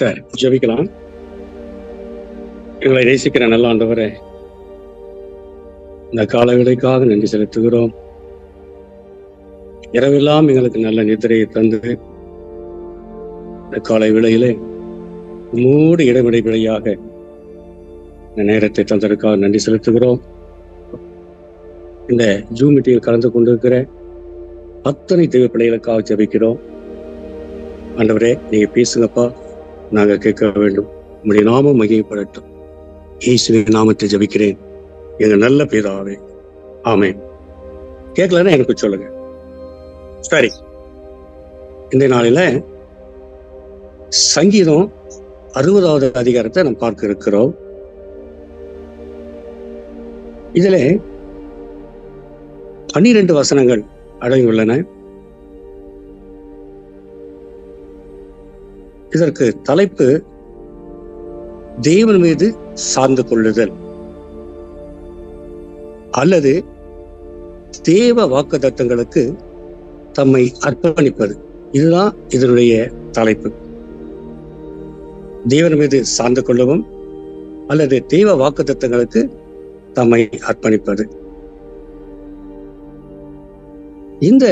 சரி, ஜெபிக்கலாம். எங்களை நேசிக்கிற நல்ல ஆண்டவரே, இந்த காலவேளைக்காக நன்றி செலுத்துகிறோம். இரவெல்லாம் எங்களுக்கு நல்ல நித்திரையை தந்து இந்த காலை வேளையிலே உம்மோடு இடைவிடையாக இந்த நேரத்தை தந்ததற்காக நன்றி செலுத்துகிறோம். இந்த ஜூம் மீட்டிங்கில் கலந்து கொண்டிருக்கிற அத்தனை தெய்வ பிள்ளைகளுக்காக ஜெபிக்கிறோம். ஆண்டவரே, நீங்க பேசுங்கப்பா, நாங்க கேட்க வேண்டும். உங்களுடைய நாமம் மகிமைப்படட்டும். இயேசுவின் நாமத்தை ஜெபிக்கிறேன் எங்க நல்ல பிதாவே, ஆமென். கேட்கலன்னா எனக்கு சொல்லுங்க. சரி, இந்த நாளில சங்கீதம் 60வது அதிகாரத்தை நாம் பார்க்க இருக்கிறோம். இதுல 12 வசனங்கள் அடங்கியுள்ளன. இதற்கு தலைப்பு தேவன் மீது சார்ந்து கொள்ளுதல் அல்லது தேவ வாக்குத்தத்தங்களுக்கு தம்மை அர்ப்பணிப்பது. இதுதான் இதனுடைய தலைப்பு. தேவன் மீது சார்ந்து கொள்ளவும் அல்லது தேவ வாக்குத்தத்தங்களுக்கு தம்மை அர்ப்பணிப்பது. இந்த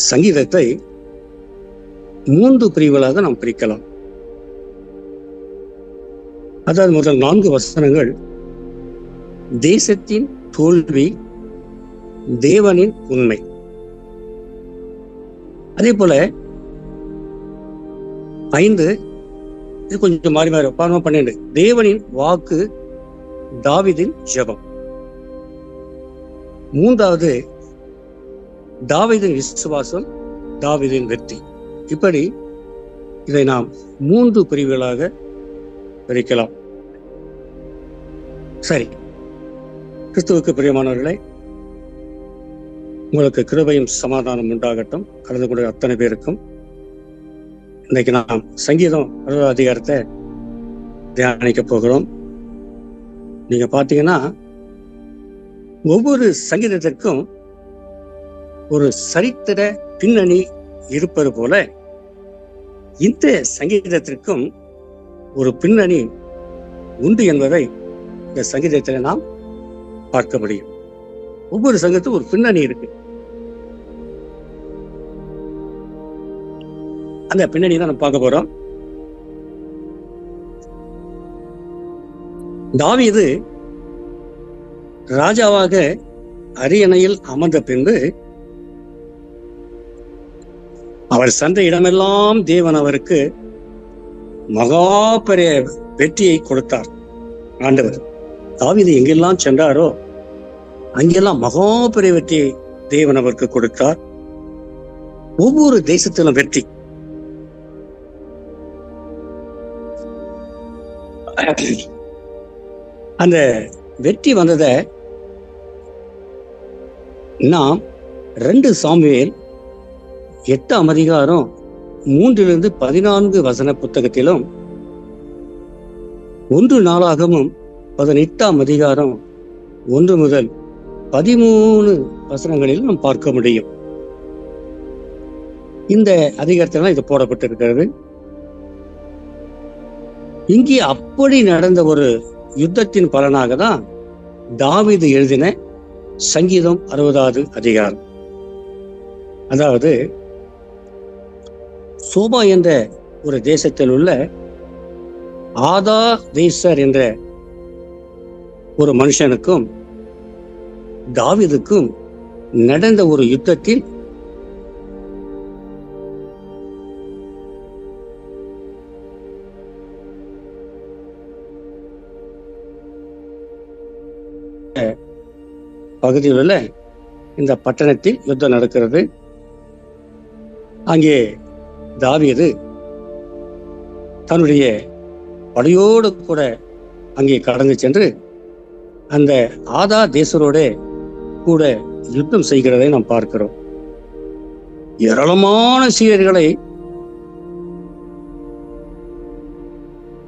சங்கீதத்தை 3 பிரிவுகளாக நாம் பிரிக்கலாம். அதாவது முதல் 4 வசனங்கள் தேசத்தின் தோல்வி, தேவனின் உண்மை. அதே போல 5 இது கொஞ்சம் மாறி 12 தேவனின் வாக்கு, தாவீதின் ஜெபம். 3வது தாவீதின் விசுவாசம், தாவீதின் வெற்றி. இப்படி இதை நாம் 3 பிரிவுகளாக பிரிக்கலாம். சரி, கிறிஸ்துவுக்கு பிரியமானவர்களே, உங்களுக்கு கிருபையும் சமாதானம் உண்டாகட்டும். கலந்து கொண்ட அத்தனை பேருக்கும் இன்னைக்கு நாம் சங்கீதம் 60வது அதிகாரத்தை தியானிக்க போகிறோம். நீங்க பாத்தீங்கன்னா ஒவ்வொரு சங்கீதத்திற்கும் ஒரு சரித்திர பின்னணி இருப்பது போல இந்த சங்கீதத்திற்கும் ஒரு பின்னணி உண்டு என்பதை இந்த சங்கீதத்தில் நாம் பார்க்க முடியும். ஒவ்வொரு சங்கத்துக்கும் ஒரு பின்னணி இருக்கு. அந்த பின்னணி தான் நம்ம பார்க்க போறோம். தாவீது ராஜாவாக அரியணையில் அமர்ந்த பின்பு அவர் சென்ற இடமெல்லாம் தேவன் அவருக்கு மகா பெரிய வெற்றியை கொடுத்தார். ஆண்டவர் தாவீது எங்கெல்லாம் சென்றாரோ அங்கெல்லாம் மகா பெரிய வெற்றியை தேவன் அவருக்கு கொடுத்தார். ஒவ்வொரு தேசத்திலும் வெற்றி. அந்த வெற்றி வந்ததை நாம் 2 சாமுவேல் 8ஆம் அதிகாரம் 3 - 14 வசன புத்தகத்திலும் 1 நாளாகமும் 18ஆம் அதிகாரம் 1 முதல் 13 வசனங்களில் நாம் பார்க்க முடியும். இந்த அதிகாரத்தில் இது போடப்பட்டிருக்கிறது. இங்கே அப்படி நடந்த ஒரு யுத்தத்தின் பலனாக தான் தாவீது எழுதின சங்கீதம் 60வது அதிகாரம். அதாவது சோபா என்ற ஒரு தேசத்தில் உள்ள ஆதா தேசர் என்ற ஒரு மனுஷனுக்கும் தாவீதுக்கும் நடந்த ஒரு யுத்தத்தில் பகுதியில் உள்ள இந்த பட்டணத்தில் யுத்தம் நடக்கிறது. அங்கே தாவீது தன்னுடைய படையோடு கூட அங்கே கடந்து சென்று அந்த ஆதா தேசரோட கூட யுத்தம் செய்கிறதை நாம் பார்க்கிறோம். ஏராளமான சீரியர்களை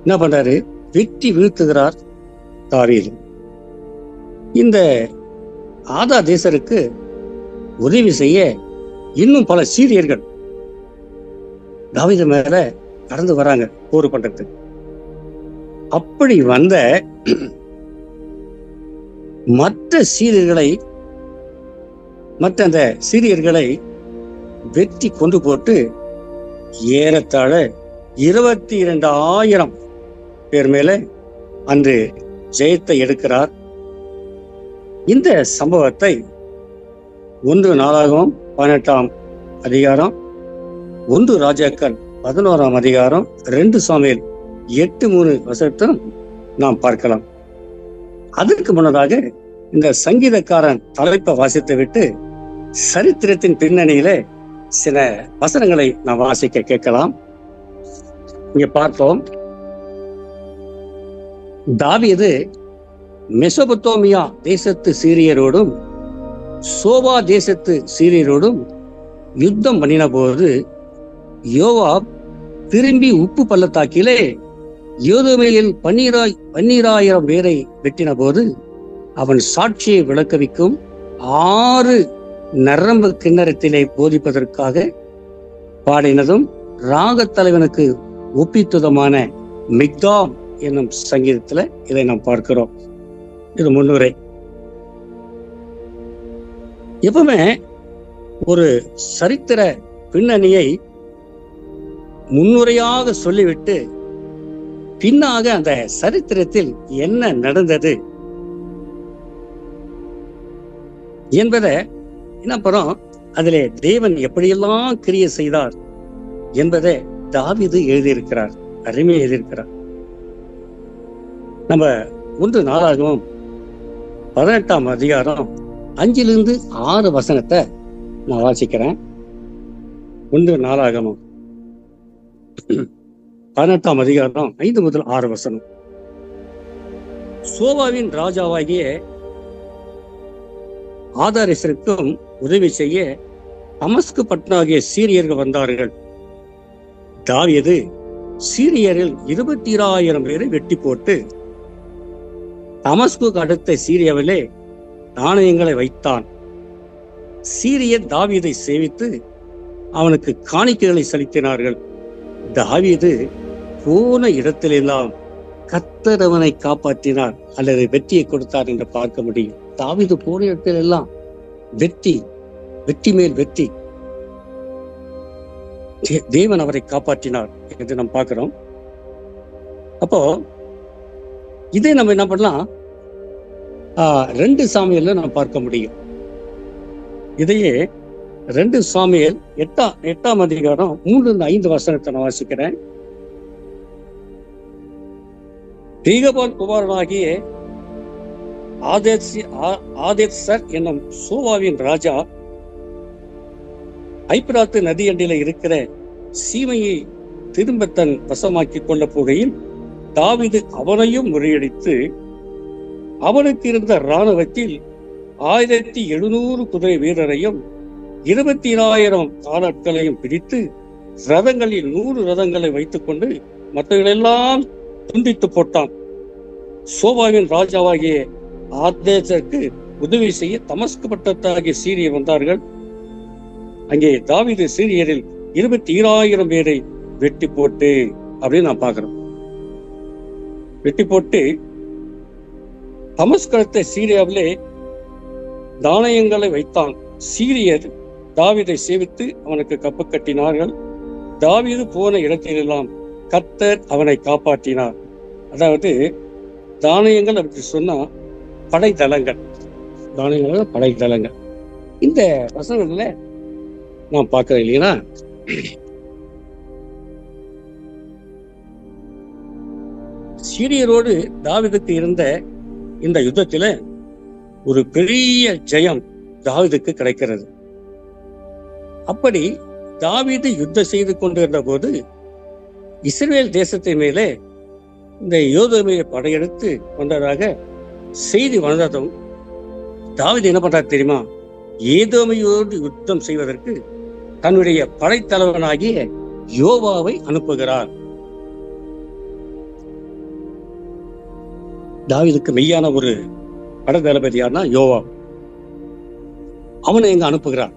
என்ன பண்றாரு? வெட்டி வீழ்த்துகிறார் தாவீது. இந்த ஆதா தேசருக்கு உதவி செய்ய இன்னும் பல சீரியர்கள் தாவீது மேல கடந்து வராங்க போர் பண்றதுக்கு. அப்படி வந்த மற்ற அந்த சீரியர்களை வெற்றி கொண்டு போட்டு ஏறத்தாழ 22,000 பேர் மேல அன்று ஜெயத்தை எடுக்கிறார். இந்த சம்பவத்தை 1 நாளாகமம் 18ஆம் அதிகாரம், 1 ராஜாக்கள் 11ஆம் அதிகாரம், 2 சாமுவேல் 8:3 வசனத்திலும் நாம் பார்க்கலாம். அதற்கு முன்னதாக இந்த சங்கீதக்காரன் தலைப்பை வாசித்து விட்டு சரித்திரத்தின் பின்னணியில சில வசனங்களை நாம் வாசிக்க கேட்கலாம். இங்க பார்த்தோம், தாவீது மெசொபொத்தோமியா தேசத்து சீரியரோடும் சோபா தேசத்து சீரியரோடும் யுத்தம் பண்ணின போது யோவாப் திரும்பி உப்பு பள்ளத்தாக்கிலே யோதோமேயில் 12,000 பேரை வெட்டின போது அவன் சாட்சியை விளக்கவிக்கும் 6 நரம்பு கிண்ணறத்திலே போதிப்பதற்காக பாடினதும் ராகத் தலைவனுக்கு ஒப்பித்துதமான மிக்தாம் என்னும் சங்கீதத்துல இதை நாம் பார்க்கிறோம். இது முன்னுரை. எப்பவுமே ஒரு சரித்திர பின்னணியை முன்னுரையாக சொல்லிவிட்டு பின்னாக அந்த சரித்திரத்தில் என்ன நடந்தது என்பதை என்னப்புறம் அதிலே தேவன் எப்படியெல்லாம் கிரியை செய்தார் என்பதை தாவீது எழுதியிருக்கிறார், அருமையை எழுதியிருக்கிறார். நம்ம 1 நாளாகமம் 18ஆம் அதிகாரம் 5லிருந்து 6 வசனத்தை நான் வாசிக்கிறேன். 1 நாளாகமம் 18ஆம் அதிகாரம் 5 முதல் 6 வசனம். சோபாவின் ராஜாவாகிய ஆதாரேசருக்கும் உதவி செய்ய தமஸ்கு பட்டணாகிய சீரியர்கள் வந்தார்கள். தாவீது சீரியரில் 22,000 பேரை வெட்டி போட்டு தமஸ்குக்கு அடுத்த சீரியாவிலே நாணயங்களை வைத்தான். சீரியர் தாவீதை சேவித்து அவனுக்கு காணிக்கைகளை செலுத்தினார்கள். தாவீது போன இடத்திலெல்லாம் கர்த்தர் அவனை காப்பாற்றினார் அல்லது வெற்றியை கொடுத்தார் என்று பார்க்க முடியும். தாவீது போன இடத்திலெல்லாம் வெற்றி மேல் வெற்றி, தேவன் அவரை காப்பாற்றினார் என்று நாம் பார்க்கிறோம். அப்போ இதை நம்ம என்ன பண்ணலாம், 2 சாமுவேல்ல நாம் பார்க்க முடியும். இதையே 2 சாமுவேல் 8ஆம் அதிகாரம் 3-5 வசனத்தை நான் வாசிக்கிறேன். ரீகபால் குமாரனாகிய ஆதேத்சர் என்னும் சோபாவின் ராஜா ஐப்பிராத்து நதியண்டில இருக்கிற சீமையை திரும்ப தன் வசமாக்கி கொள்ள போகையில் தாவீது அவனையும் முறியடித்து அவனுக்கு இருந்த இராணுவத்தில் 1700 குதிரை வீரரையும் 20,000 காலாட்களையும் பிடித்து ரதங்களில் 100 ரதங்களை வைத்துக் கொண்டு மற்றவர்களெல்லாம் துண்டித்து போட்டான். சோபாவின் ராஜாவாகிய ஆதேசருக்கு உதவி செய்ய தமஸ்கு பட்டத்தாகிய சீரியர் வந்தார்கள். அங்கே தாவீது சீரியரில் 22,000 பேரை வெட்டி போட்டு அப்படின்னு நான் பார்க்கிறோம். வெட்டி போட்டு தமஸ்கத்தை சீரியாவிலே நாணயங்களை வைத்தான். சீரியர் தாவீதை சேவித்து அவனுக்கு கப்பு கட்டினார்கள். தாவீது போன இடத்திலெல்லாம் கர்த்தர் அவனை காப்பாற்றினார். அதாவது தானியங்கள் அப்படி சொன்னா படைத்தளங்கள், தானியங்கள் படைத்தளங்கள். இந்த வசனங்கள்ல நான் பார்க்கிறேன் இல்லையா, சீரியரோடு தாவீதுக்கு இருந்த இந்த யுத்தத்தில ஒரு பெரிய ஜெயம் தாவீதுக்கு கிடைக்கிறது. அப்படி தாவீது யுத்தம் செய்து கொண்டிருந்த போது இஸ்ரவேல் தேசத்தின் மேலே இந்த யோதோமையை படையெடுத்து கொண்டதாக செய்தி வந்ததும் தாவீது என்ன பண்றார் தெரியுமா, ஏதோமையோடு யுத்தம் செய்வதற்கு தன்னுடைய படைத்தலைவனாகிய யோவாவை அனுப்புகிறார். தாவீதுக்கு மெய்யான ஒரு படைத்தளபதியார்னா யோவா, அவனை எங்க அனுப்புகிறார்.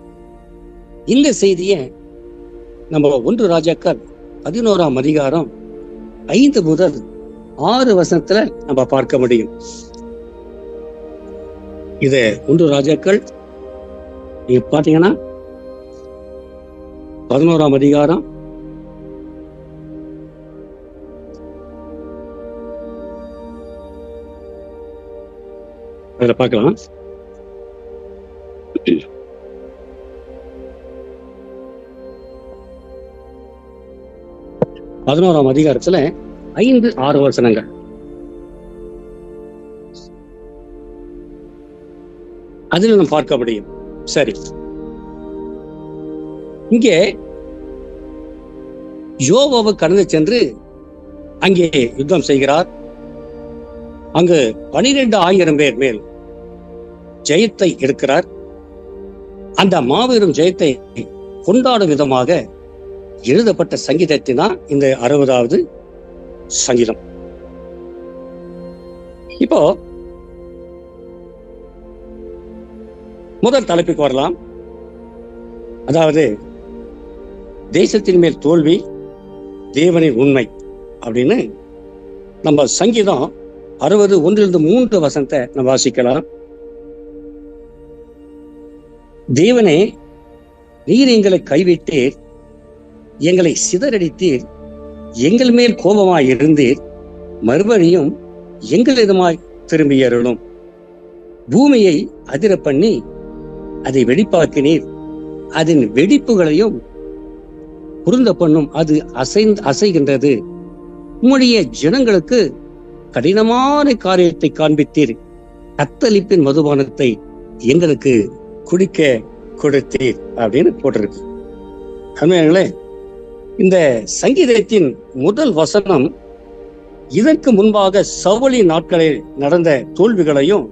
இந்த செய்தியை நம்ம 1 ராஜாக்கள் 11ஆம் அதிகாரம் 5 முதல் 6 வசனத்துல நம்ம பார்க்க முடியும். இது 1 ராஜாக்கள் நீங்க பாத்தீங்கன்னா 11ஆம் அதிகாரம் 11ஆம் அதிகாரத்துல 5-6 வசனங்கள். அதில் நம்ம பார்க்க முடியும். சரி, இங்கே யோவாபு கடந்து சென்று அங்கே யுத்தம் செய்கிறார். அங்கு 12,000 பேர் மேல் ஜெயத்தை எடுக்கிறார். அந்த மாபெரும் ஜெயத்தை கொண்டாடும் விதமாக எழுதப்பட்ட சங்கீதத்தை தான் இந்த 60வது சங்கீதம். இப்போ முதல் தலைப்புக்கு வரலாம். அதாவது தேசத்தின் மேல் தோல்வி, தேவனின் உண்மை அப்படின்னு நம்ம சங்கீதம் 60 1-3 வசனத்தை நம்ம வாசிக்கலாம். தேவனே, நீர் எங்களை கைவிட்டீர், எங்களை சிதறடித்தீர், எங்கள் மேல் கோபமாய் இருந்தீர், மறுபடியும் எங்களிடமாய் திரும்பி அருளும். பூமியை அதிர பண்ணி அதை வெடிப்பாக்கினீர், அதன் வெடிப்புகளையும் பொருந்த பண்ணும், அது அசைகின்றது. உம்முடைய ஜனங்களுக்கு கடினமான காரியத்தை காண்பித்தீர், கத்தளிப்பின் மதுபானத்தை எங்களுக்கு குடிக்க கொடுத்தீர் அப்படின்னு போட்டிருக்கு. அருமையானவர்களே, இந்த சங்கீதத்தின் முதல் வசனம் இதற்கு முன்பாக சவுலின் நாட்களில் நடந்த தோல்விகளையும்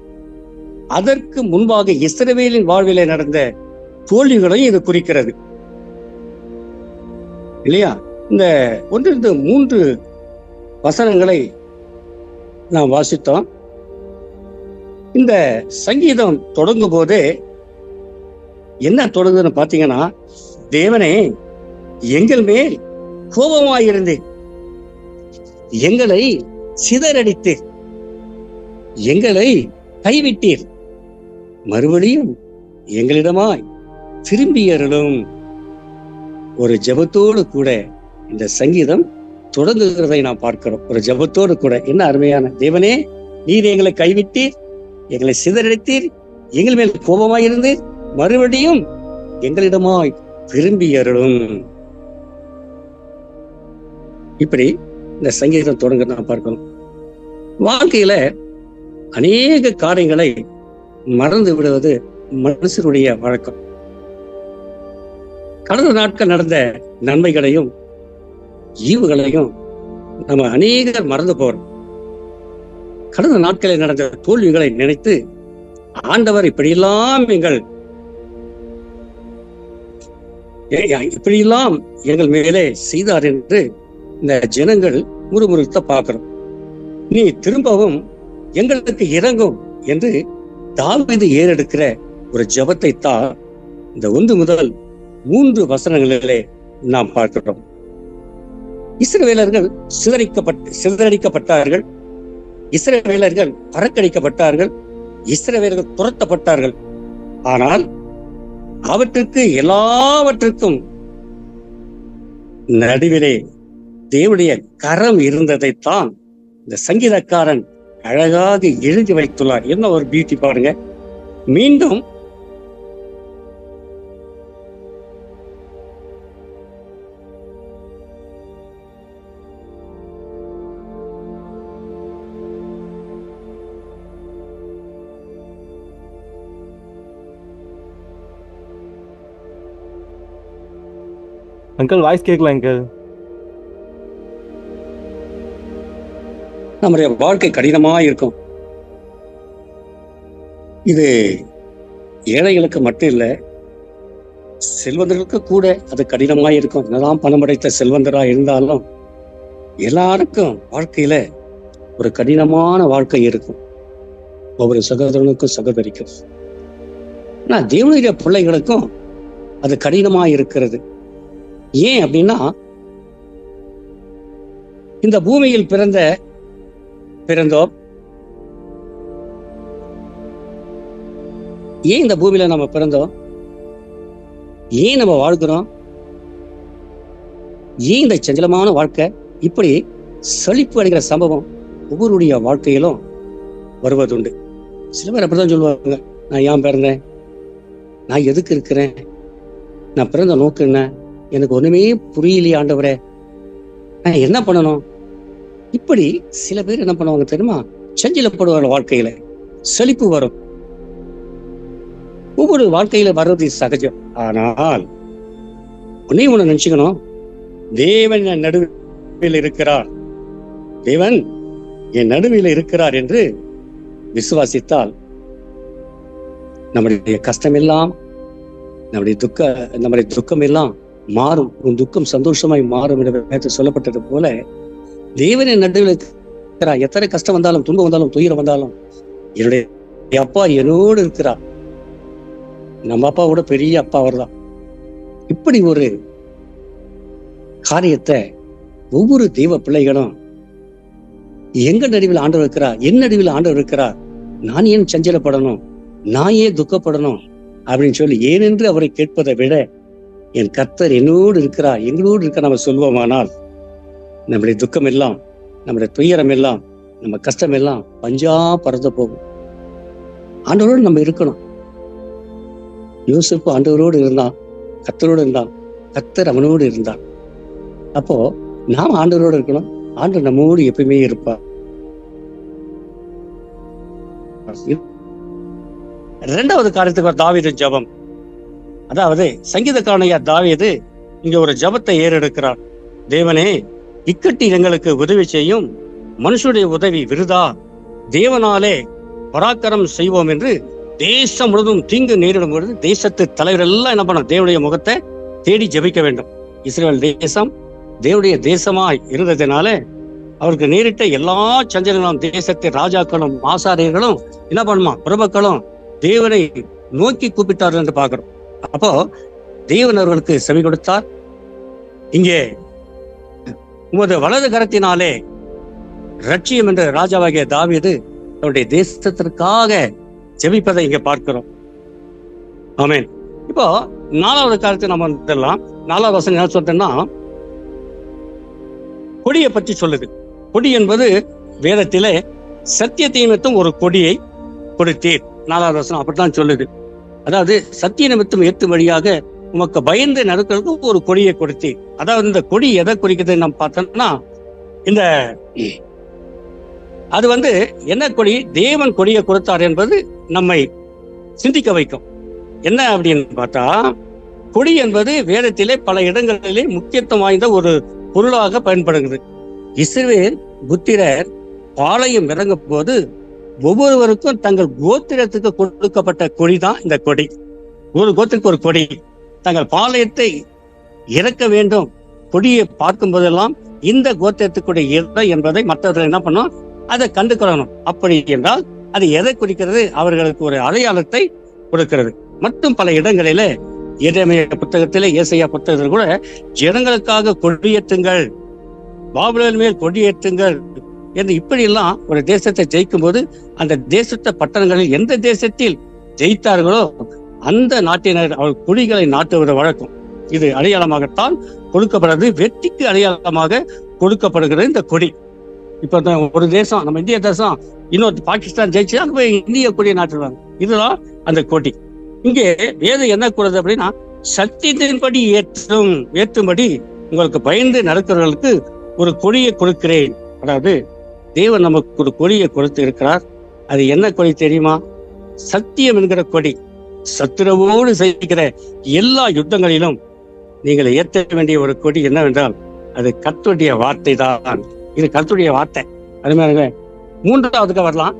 அதற்கு முன்பாக இஸ்ரவேலின் வாழ்விலே நடந்த தோல்விகளையும் இது குறிக்கிறது இல்லையா? இந்த 1-3 வசனங்களை நாம் வாசித்தோம். இந்த சங்கீதம் தொடங்கும் போதே என்ன தொடங்குதுன்னு பாத்தீங்கன்னா, தேவனே எங்கள் மேல் கோபமாயிருந்தேன், எங்களை சிதறடித்தீர், எங்களை கைவிட்டீர், மறுபடியும் எங்களிடமாய் திரும்பி அருளும். ஒரு ஜெபத்தோடு கூட இந்த சங்கீதம் தொடங்குகிறதை நாம் பார்க்கிறோம். ஒரு ஜெபத்தோடு கூட. என்ன அருமையான தேவனே, நீர் எங்களை கைவிட்டீர், எங்களை சிதறடித்தீர், எங்கள் மேல் கோபமாயிருந்தீர், மறுபடியும் எங்களிடமாய் திரும்பி அருளும். இப்படி இந்த சங்கீதம் தொடங்க நாம் பார்க்கணும். வாழ்க்கையில அநேக காரியங்களை மறந்து விடுவது மனுஷனுடைய வழக்கம். கடந்த நாட்கள் நடந்த நன்மைகளையும் ஈவுகளையும் நம்ம அநேகர் மறந்து போறோம். கடந்த நாட்களில் நடந்த தோல்விகளை நினைத்து ஆண்டவர் இப்படியெல்லாம் எங்கள் மேலே செய்தார் என்று இந்த ஜனங்கள் முறுமுறுத்த பார்க்கிறோம். நீ திரும்பவும் எங்களுக்கு இறங்கும் என்று தாவீது ஏறெடுக்கிற ஒரு ஜெபத்தை தான் இந்த 1 முதல் 3 வசனங்களிலே நாம் பார்க்கிறோம். இஸ்ரவேலர்கள் சிதறடிக்கப்பட்டார்கள், இஸ்ரவேலர்கள் பறக்கடிக்கப்பட்டார்கள், இஸ்ரவேலர்கள் துரத்தப்பட்டார்கள். ஆனால் அவற்றுக்கு எல்லாவற்றுக்கும் நடுவிலே தேவனுடைய கரம் இருந்ததைத்தான் இந்த சங்கீதக்காரன் அழகாக எழுதி வைத்துள்ளார். என்ன ஒரு பியூட்டி பாருங்க. மீண்டும் அங்கிள் வாய்ஸ் கேட்கல அங்கிள். நம்முடைய வாழ்க்கை கடினமா இருக்கும். இது ஏழைகளுக்கு மட்டும் இல்ல, செல்வந்தர்களுக்கு கூட அது கடினமா இருக்கும். என்னதான் பணம் படைத்த செல்வந்தரா இருந்தாலும் எல்லாருக்கும் வாழ்க்கையில ஒரு கடினமான வாழ்க்கை இருக்கும். ஒவ்வொரு சகோதரனுக்கும் சகோதரிக்கும். ஆனா தேவனுடைய பிள்ளைகளுக்கும் அது கடினமா இருக்கிறது. ஏன் அப்படின்னா, இந்த பூமியில் பிறந்தோம். ஏன் இந்த பூமியில நம்ம பிறந்தோம்? ஏன் நம்ம வாழ்கிறோம்? ஏன் இந்த சஞ்சலமான வாழ்க்கை? இப்படி சலிப்பு அடைகிற சம்பவம் ஒவ்வொருடைய வாழ்க்கையிலும் வருவதுண்டு. சில பேர் அப்படிதான் சொல்லுவாங்க, நான் ஏன் பிறந்தேன், நான் எதுக்கு இருக்கிறேன், நான் பிறந்த நோக்கு என்ன, எனக்கு ஒண்ணுமே புரியலையே ஆண்டவரே, நான் என்ன பண்ணணும். இப்படி சில பேர் என்ன பண்ணுவாங்க தெரியுமா? சஞ்சலப்படுவாங்க. வாழ்க்கையில செழிப்பு வரும், ஒவ்வொரு வாழ்க்கையில வர்றது சகஜம். ஆனால் ஒண்ணு நினைச்சுக்கணும், தேவன் என் நடுவில் இருக்கிறார், தேவன் என் நடுவில் இருக்கிறார் என்று விசுவாசித்தால் நம்முடைய கஷ்டம் எல்லாம், நம்முடைய துக்கம் எல்லாம் மாறும். உன் துக்கம் சந்தோஷமாய் மாறும் என்று நேற்று சொல்லப்பட்டது போல, தேவன் என் நடுவில் இருக்கிறார். எத்தனை கஷ்டம் வந்தாலும், துன்பம் வந்தாலும், துயரம் வந்தாலும், என்னுடைய அப்பா என்னோடு இருக்கிறார். நம்ம அப்பாவோட பெரிய அப்பா அவர்தான். இப்படி ஒரு காரியத்தை ஒவ்வொரு தெய்வ பிள்ளைகளும், எங்க நடுவில் ஆண்டவர் இருக்கிறார், என் நடுவில் ஆண்டவர் இருக்கிறார், நான் ஏன் சஞ்சலப்படணும், நான் ஏன் துக்கப்படணும் அப்படின்னு சொல்லி ஏனென்று அவரை கேட்பதை விட, என் கர்த்தர் என்னோடு இருக்கிறார், எங்களோடு இருக்க நம்ம சொல்வோமானால், நம்முடைய துக்கம் எல்லாம், நம்முடைய துயரம் எல்லாம், நம்ம கஷ்டம் எல்லாம் பஞ்சா பறந்து போகும். ஆண்டவரோடு நம்ம இருக்கணும். யோசேப்பு ஆண்டவரோடு இருந்தான், கர்த்தரோடு இருந்தான், கர்த்தர் அவனோடு இருந்தான். அப்போ நாம் ஆண்டவரோடு இருக்கணும், ஆண்டவர் நம்மோடு எப்பயுமே இருப்பார். இரண்டாவது காரியத்துக்கு தாவீது ஜெபம். அதாவது சங்கீதக்காரனாகிய தாவீது இங்க ஒரு ஜெபத்தை ஏறெடுக்கிறார். தேவனே, இக்கட்டி எங்களுக்கு உதவி செய்யும், மனுஷனுடைய உதவி விருதா, தேவனாலே பராக்கிரம் செய்வோம் என்று தேசம் முழுவதும் தீங்கு நேரிடும் பொழுது தேசத்து தலைவர் எல்லாம் என்ன பண்ண, தேவனுடைய முகத்தை தேடி ஜெபிக்க வேண்டும். இஸ்ரவேல் தேசம் தேவனுடைய தேசமாய் இருந்ததுனால அவருக்கு நேரிட்ட எல்லா சஞ்சலங்களும் தேசத்தை ராஜாக்களும் ஆசாரியர்களும் என்ன பண்ணுமா, பிரபுக்களும் தேவனை நோக்கி கூப்பிட்டார்கள் என்று பார்க்கிறோம். அப்போ தேவன் அவர்களுக்கு செவி கொடுத்தார். இங்கே உமது வலது கரத்தினாலே ரட்சியம் என்ற ராஜாவாகிய தாவீது அவருடைய தேசத்திற்காக ஜெபிப்பதை இங்க பார்க்கிறோம். ஆமென். இப்போ நாலாவது காரியத்தை நம்ம வந்துடலாம். நாலாவது வசனம் என்ன சொல்றேன்னா, கொடியை பற்றி சொல்லுது. கொடி என்பது வேதத்திலே சத்தியத்தை நிமித்தம் ஒரு கொடியை கொடுத்தீர். நாலாவது வசனம் அப்படித்தான் சொல்லுது. அதாவது சத்திய நிமித்தம் ஏற்று வழியாக உமக்கு பயந்து நடக்கிறதுக்கு ஒரு கொடியை கொடுத்தீர். அதாவது இந்த கொடி எதை குறிக்கிறது நம்ம பார்த்தோம்னா, இந்த அது என்ன கொடி, தேவன் கொடியை கொடுத்தார் என்பது நம்மை சிந்திக்க வைக்கும். என்ன அப்படின்னு பார்த்தா, கொடி என்பது வேதத்திலே பல இடங்களிலே முக்கியத்துவம் வாய்ந்த ஒரு பொருளாக பயன்படுகிறது. இஸ்ரவேல் புத்திரர் பாளையம் இறங்கும் போது ஒவ்வொருவருக்கும் தங்கள் கோத்திரத்துக்கு கொடுக்கப்பட்ட கொடி தான் இந்த கொடி. ஒரு கோத்திரத்துக்கு ஒரு கொடி. தங்கள் பாளையத்தை இறக்க வேண்டும், கொடியை பார்க்கும் போதெல்லாம் இந்த கோத்திரத்துக்குடைய இடம் என்பதை மற்றவர்கள் என்ன பண்ணும், அதை கண்டு கொள்ளணும். அப்படி என்றால் அது எதை குறிக்கிறது, அவர்களுக்கு ஒரு அடையாளத்தை கொடுக்கிறது. மற்றும் பல இடங்களில எரேமியா புத்தகத்திலே, ஏசாயா புத்தகத்தில் கூட ஜனங்களுக்காக கொடியேற்றுங்கள், பாபிலோன் மேல் கொடியேற்றுங்கள் என்று இப்படி எல்லாம் ஒரு தேசத்தை ஜெயிக்கும் போது அந்த தேசத்த பட்டணங்களில் எந்த தேசத்தில் ஜெயித்தார்களோ அந்த நாட்டினர் அவள் கொடிகளை நாட்டுவது வழக்கம். இது அடையாளமாகத்தான் கொடுக்கப்படுறது, வெற்றிக்கு அடையாளமாக கொடுக்கப்படுகிறது இந்த கொடி. இப்ப ஒரு தேசம், நம்ம இந்திய தேசம் இன்னொரு பாகிஸ்தான் ஜெயிச்சு அங்க போய் இந்திய கொடியை நாட்டுவாங்க. இதுதான் அந்த கொடி. இங்கே வேதம் என்ன கூறுது அப்படின்னா, சத்தியத்தின்படி ஏற்றும்படி உங்களுக்கு பயந்து நடக்கிறவர்களுக்கு ஒரு கொடியை கொடுக்கிறேன். அதாவது தேவன் நமக்கு ஒரு கொடியை கொடுத்து இருக்கிறார். அது என்ன கொடி தெரியுமா? சத்தியம் என்கிற கொடி. சத்துருவோடு செய்கிற எல்லா யுத்தங்களிலும் நீங்கள் ஏற்ற வேண்டிய ஒரு கொடி என்னவென்றால் அது கர்த்தருடைய வார்த்தை தான். இது கர்த்தருடைய வார்த்தை. அதுமாதிரி மூன்றாவதுக்கு வரலாம்.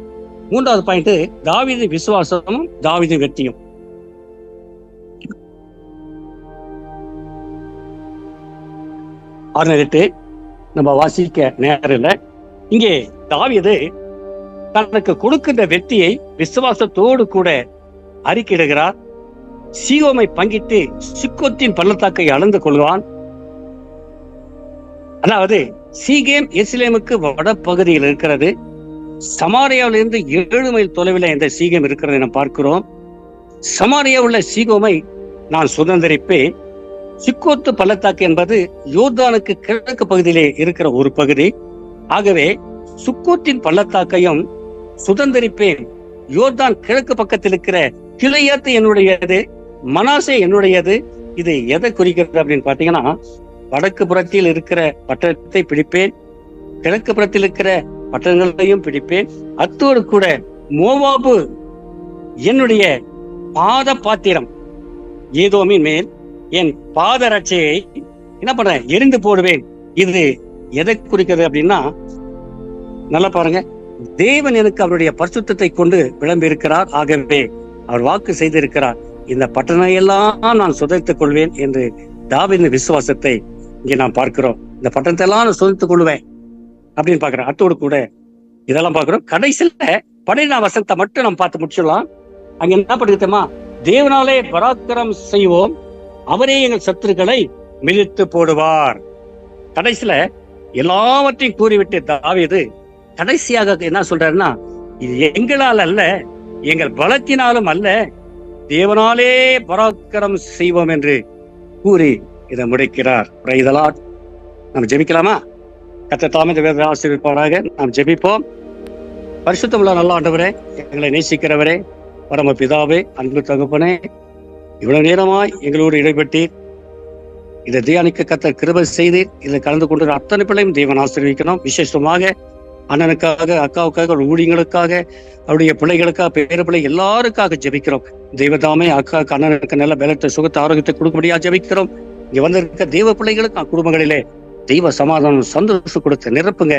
மூன்றாவது பாயிண்ட், தாவீது விசுவாசமும் தாவீது வெற்றியும். ஆறு நம்ம வாசிக்க நேரம் இல்லை. இங்கே தாவீது தனக்கு கொடுக்கின்ற வெற்றியை விசுவாசத்தோடு கூட அறிக்கையிடுகிறார். சீகோமை பங்கிட்டு சிக்கோத்தின் பள்ளத்தாக்கை அளந்து கொள்வான். அதாவது சீகேம் எருசலேமுக்கு வடபகுதியில் இருக்கிறது. சமாரியாவிலிருந்து 7 மைல் தொலைவில் இந்த சீகேம் இருக்கிறதை நாம் பார்க்கிறோம். சமாரியா உள்ள சீகோமை நான் சுதந்திரிப்பேன். சிக்கோத்து பள்ளத்தாக்கு என்பது யோர்தானுக்கு கிழக்கு பகுதியிலே இருக்கிற ஒரு பகுதி. ஆகவே சுக்கோத்தின் பள்ளத்தாக்கையும் சுதந்திரிப்பேன். யோர்தான் கிழக்கு பக்கத்தில் இருக்கிற கிளையாத்து என்னுடையது, மனாசே என்னுடையது. இது எதை குறிக்கிறது அப்படின்னு பாத்தீங்கன்னா, வடக்கு புறத்தில் இருக்கிற பட்டணத்தை பிடிப்பேன், கிழக்கு புறத்தில் இருக்கிற பட்டணங்களையும் பிடிப்பேன். அத்தோடு கூட மோவாபு என்னுடைய பாத பாத்திரம், ஏதோமின் மேல் என் பாதரட்சையை என்ன பண்றேன், எரிந்து போடுவேன். இது எதை குறிக்கிறது அப்படின்னா, நல்லா பாருங்க, தேவன் எனக்கு அவருடைய பரிசுத்தத்தை கொண்டு விளம்பி இருக்கிறார். ஆகவே அவர் வாக்கு செய்திருக்கிறார், இந்த பட்டணம் எல்லாம் நான் சுதரித்துக் கொள்வேன் என்று தாவீதின் விசுவாசத்தை இங்கே நாம் பார்க்கிறோம். இந்த பட்டணத்தை எல்லாம் நான் சுதரித்துக் கொள்வேன் அப்படின்னு பாக்குறோம். அத்தோடு கூட இதெல்லாம் பார்க்கிறோம். கடைசியில 12ஆம் வசனத்தை மட்டும் நம்ம பார்த்து முடிச்சிடலாம். அங்க என்ன படிக்கிறோமா, தேவனாலே பராக்கிரம் செய்வோம், அவரே எங்கள் சத்துருக்களை மிதித்து போடுவார். கடைசியில எல்லாவற்றையும் கூறிவிட்டு தாவீது கடைசியாக என்ன சொல்றாருன்னா, இது எங்களால் அல்ல, எங்கள் பலத்தினாலும் அல்ல, தேவனாலே பராக்கிரம் செய்வோம் என்று கூறி இதை முடிக்கிறார். நம்ம ஜெபிக்கலாமா? கர்த்தர் தாமே வேத ஆசீர்வதிப்பாராக. நாம் ஜெபிப்போம். பரிசுத்தமுள்ள நல்ல ஆண்டவரே, எங்களை நேசிக்கிறவரே, பரம பிதாவே, அன்பு தகப்பனே, இவ்வளவு நேரமாய் எங்களோடு இடைப்பட்டீர். இதை தியானிக்க கர்த்தர் கிருபை செய்தீர். இதில் கலந்து கொண்டு அத்தனை பிள்ளையும் தேவன் ஆசீர்வதிக்கணும். விசேஷமாக அண்ணனுக்காக, அக்காவுக்காக, ஊழியங்களுக்காக, அவருடைய பிள்ளைகளுக்காக, பேர பிள்ளை எல்லாருக்காக ஜெபிக்கிறோம். தெய்வதாமே அக்காவுக்கு, அண்ணனுக்கு நல்ல பலத்தை, சுகத்தை, ஆரோக்கியத்தை கொடுக்கும்படியா ஜெபிக்கிறோம். இங்க வந்திருக்க தெய்வ பிள்ளைகளுக்கு குடும்பங்களிலே தெய்வ சமாதானம், சந்தோஷம் கொடுத்து நிரப்புங்க,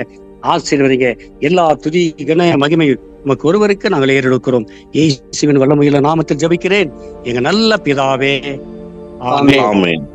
ஆசீர்வதிங்க. எல்லா துதி கன மகிமை உமக்கு ஒருவருக்கு நாங்கள் ஏறெடுக்கிறோம். இயேசுவின் வல்லமையுள்ள நாமத்தில் ஜெபிக்கிறேன், எங்க நல்ல பிதாவே, ஆமென்.